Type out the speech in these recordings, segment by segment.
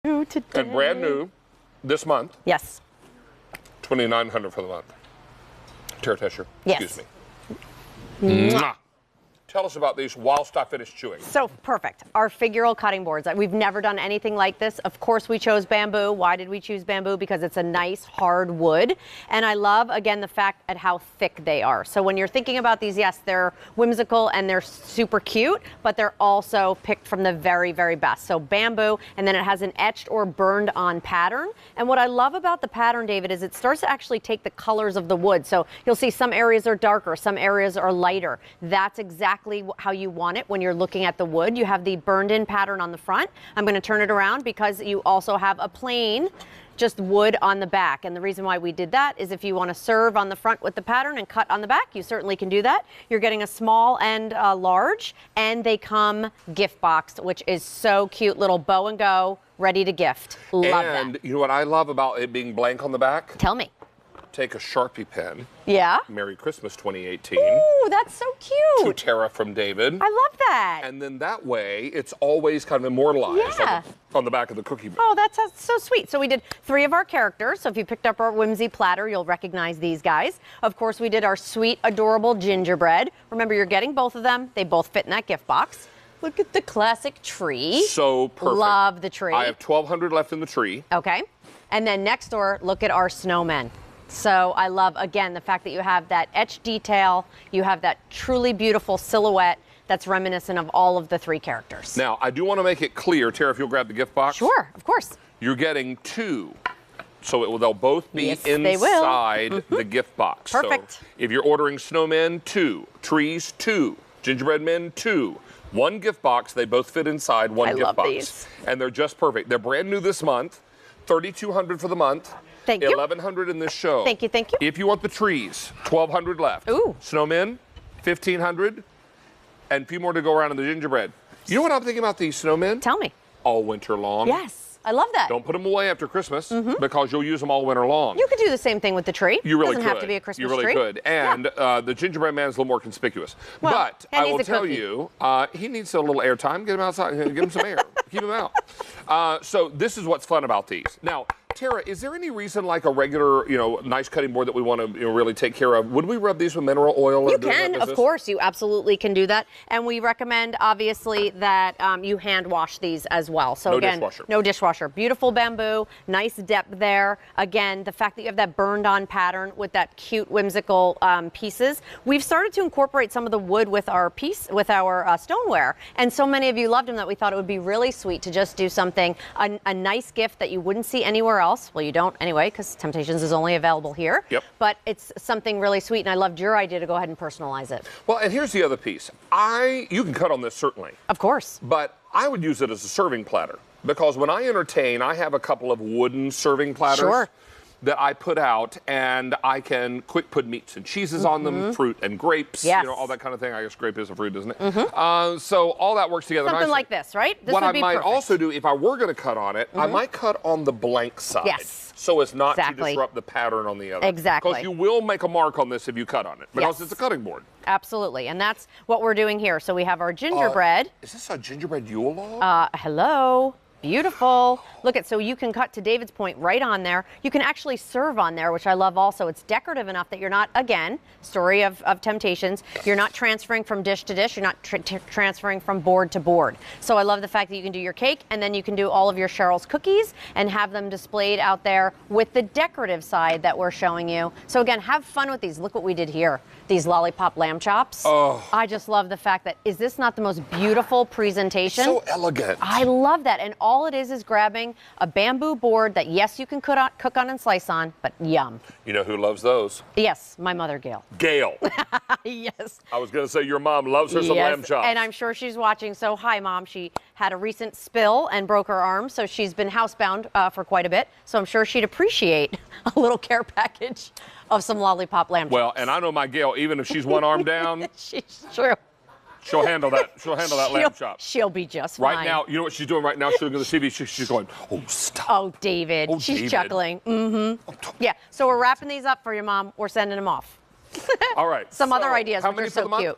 today. And brand new this month. Yes. $2,900 for the month. Tara Tesher, Yes. excuse me. Mwah. Tell us about these whilst I finish chewing. So perfect. Our Figural cutting boards. We've never done anything like this. Of course, we chose bamboo. Why did we choose bamboo? Because it's a nice hard wood. And I love, again, the fact at how thick they are. So when you're thinking about these, yes, they're whimsical and they're super cute, but they're also picked from the very, very best. So bamboo, and then it has an etched or burned on pattern. And what I love about the pattern, David, is it starts to actually take the colors of the wood. So you'll see some areas are darker, some areas are lighter. That's exactly how you want it when you're looking at the wood. You have the burned in pattern on the front. I'm going to turn it around because you also have a plain just wood on the back. And the reason why we did that is if you want to serve on the front with the pattern and cut on the back, you certainly can do that. You're getting a small and large, and they come gift boxed, which is so cute. Little bow and go, ready to gift. Love that. And you know what I love about it being blank on the back? Tell me. Take a Sharpie pen. Yeah. Merry Christmas 2018. Ooh, that's so To cute. Tara from David. I love that. And then that way, it's always kind of immortalized Yeah. on the back of the cookie book. Oh, that's so sweet. So we did 3 of our characters. So if you picked up our whimsy platter, you'll recognize these guys. Of course, we did our sweet, adorable gingerbread. Remember, you're getting both of them. They both fit in that gift box. Look at the classic tree. So perfect. Love the tree. I have 1,200 left in the tree. Okay. And then next door, look at our snowmen. So I love, again, the fact that you have that etched detail. You have that truly beautiful silhouette that's reminiscent of all of the 3 characters. Now, I do want to make it clear, Tara, if you'll grab the gift box. Sure, of course. You're getting 2. So they'll both be Yes, they will. inside the gift box. Perfect. So if you're ordering snowmen, 2. Trees, 2. Gingerbread men, 2. 1 gift box. They both fit inside one gift love box. these. And they're just perfect. They're brand new this month. $3,200 for the month. Thank you. $1,100 in this show. Thank you, thank you. If you want the trees, $1,200 left. Ooh. Snowmen, $1,500, and a few more to go around in the gingerbread. You know what I'm thinking about these snowmen? Tell me. All winter long. Yes, I love that. Don't put them away after Christmas because you'll use them all winter long. You could do the same thing with the tree. You really Doesn't could. have to be a Christmas You really tree. could. And the gingerbread man is a little more conspicuous. Well, but and I he's will a tell cookie. you, he needs a little air time. Get him outside. Give him some air. Keep him out. So this is what's fun about these. Now, Tara, is there any reason like a regular, nice cutting board that we want to really take care of? Would we rub these with mineral oil? You can, of course. You absolutely can do that. And we recommend, obviously, that you hand wash these as well. So No again, dishwasher. no dishwasher. Beautiful bamboo, nice depth there. Again, the fact that you have that burned on pattern with that cute, whimsical pieces. We've started to incorporate some of the wood with our stoneware. And so many of you loved them that we thought it would be really sweet to just do something, a nice gift that you wouldn't see anywhere else. Well, you don't anyway, because Temp-tations is only available here. Yep. But it's something really sweet, and I loved your idea to go ahead and personalize it. Well, and here's the other piece. You can cut on this, certainly. Of course. But I would use it as a serving platter because when I entertain, I have a couple of wooden serving platters Sure. that I put out, and I can quick put meats and cheeses on them, fruit and grapes, Yes. all that kind of thing. I guess grape is a fruit, isn't it? So all that works together Something nicely. like this, right? This what would I be might perfect. also do, if I were going to cut on it, I might cut on the blank side. Yes. So as not to Exactly. disrupt the pattern on the other. Exactly. Because you will make a mark on this if you cut on it, because Yes. it's a cutting board. Absolutely, and that's what we're doing here. So we have our gingerbread. Is this a gingerbread Yule log? Hello. Beautiful. Look at, so you can cut, to David's point, right on there. You can actually serve on there, which I love also. It's decorative enough that you're not, again, story of Temp-tations, you're not transferring from dish to dish, you're not transferring from board to board. So I love the fact that you can do your cake, and then you can do all of your Cheryl's cookies and have them displayed out there with the decorative side that we're showing you. So again, have fun with these. Look what we did here. These lollipop lamb chops. Oh. I just love the fact that, is this not the most beautiful presentation? So elegant. I love that. And all it is grabbing a bamboo board that, yes, you can cook on and slice on, but yum. You know who loves those? Yes, my mother, Gail. Gail. Yes. I was going to say your mom loves her some lamb chops. And I'm sure she's watching. So, hi, Mom. She had a recent spill and broke her arm, so she's been housebound for quite a bit. So I'm sure she'd appreciate a little care package of some lollipop lamb chops. Well, and I know my Gail, even if she's one arm down, She's true. she'll handle that. She'll handle that lamb chop. She'll be just fine. Right now, you know what she's doing right now? She's looking at the TV. She's going, oh, stop. Oh, David. Oh, She's David. chuckling. Yeah, so we're wrapping these up for your mom. We're sending them off. All right. Some so other ideas, how which many are for the so month? cute.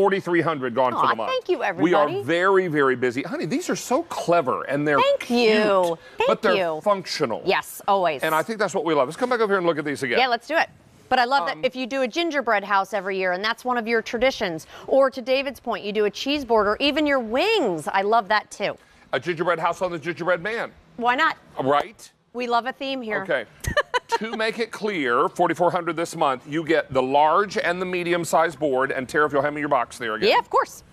4,300 gone for Aw, the month. thank you, We everybody. are very, very busy. Honey, these are so clever and they're Thank cute, you. but they're Thank you. functional. Yes, always. And I think that's what we love. Let's come back over here and look at these again. Yeah, let's do it. But I love that if you do a gingerbread house every year and that's one of your traditions, or to David's point, you do a cheese board or even your wings. I love that too. A gingerbread house on the gingerbread man. Why not? Right? We love a theme here. Okay. To make it clear, 4,400 this month, you get the large and the medium-sized board. And Tara, if you'll hand me your box there again. Yeah, of course.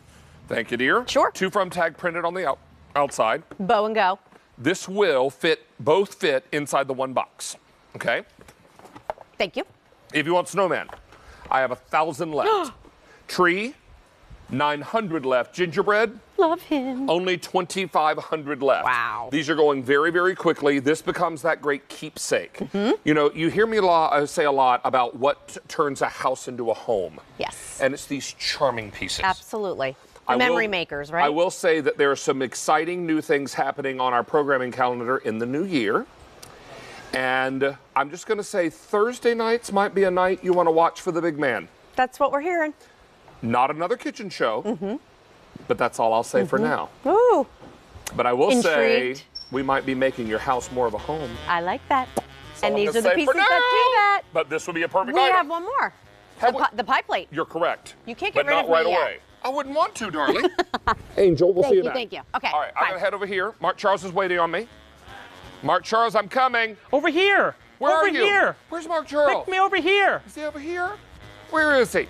Thank you, dear. Sure. Two from tag printed on the outside. Bow and go. This will both fit inside the one box. Okay? Thank you. If you want snowman, I have 1,000 left. Tree, 900 left. Gingerbread, Love him. only 2,500 left. Wow. These are going very, very quickly. This becomes that great keepsake. You know, you hear me say a lot about what turns a house into a home. Yes. And it's these charming pieces. Absolutely. I Memory will- makers, right? I will say that there are some exciting new things happening on our programming calendar in the new year. And I'm just going to say Thursday nights might be a night you want to watch for the big man. That's what we're hearing. Not another kitchen show, but that's all I'll say for now. Ooh, But I will Intrigued. say we might be making your house more of a home. I like that. all And I'm these gonna are the say pieces for that do that. But this would be a perfect We item. have one more. Have we- The pie plate. You're correct. You can't but get rid not of me right yet. away. I wouldn't want to, darling. Angel, we'll see you back. Thank you. Okay. All right, I'm bye. going to head over here. Mark Charles is waiting on me. Mark Charles, I'm coming. Over here. Where over are you? here. Where's Mark Charles? Pick me over here. Is he over here? Where is he?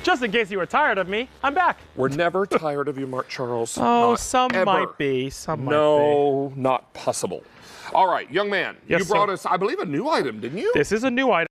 Just in case you were tired of me, I'm back. We're never tired of you, Mark Charles. Oh, Not some ever. might be. Some might No, not possible. All right, young man, Yes, you brought sir. us, I believe, a new item, didn't you? be. This is a new item.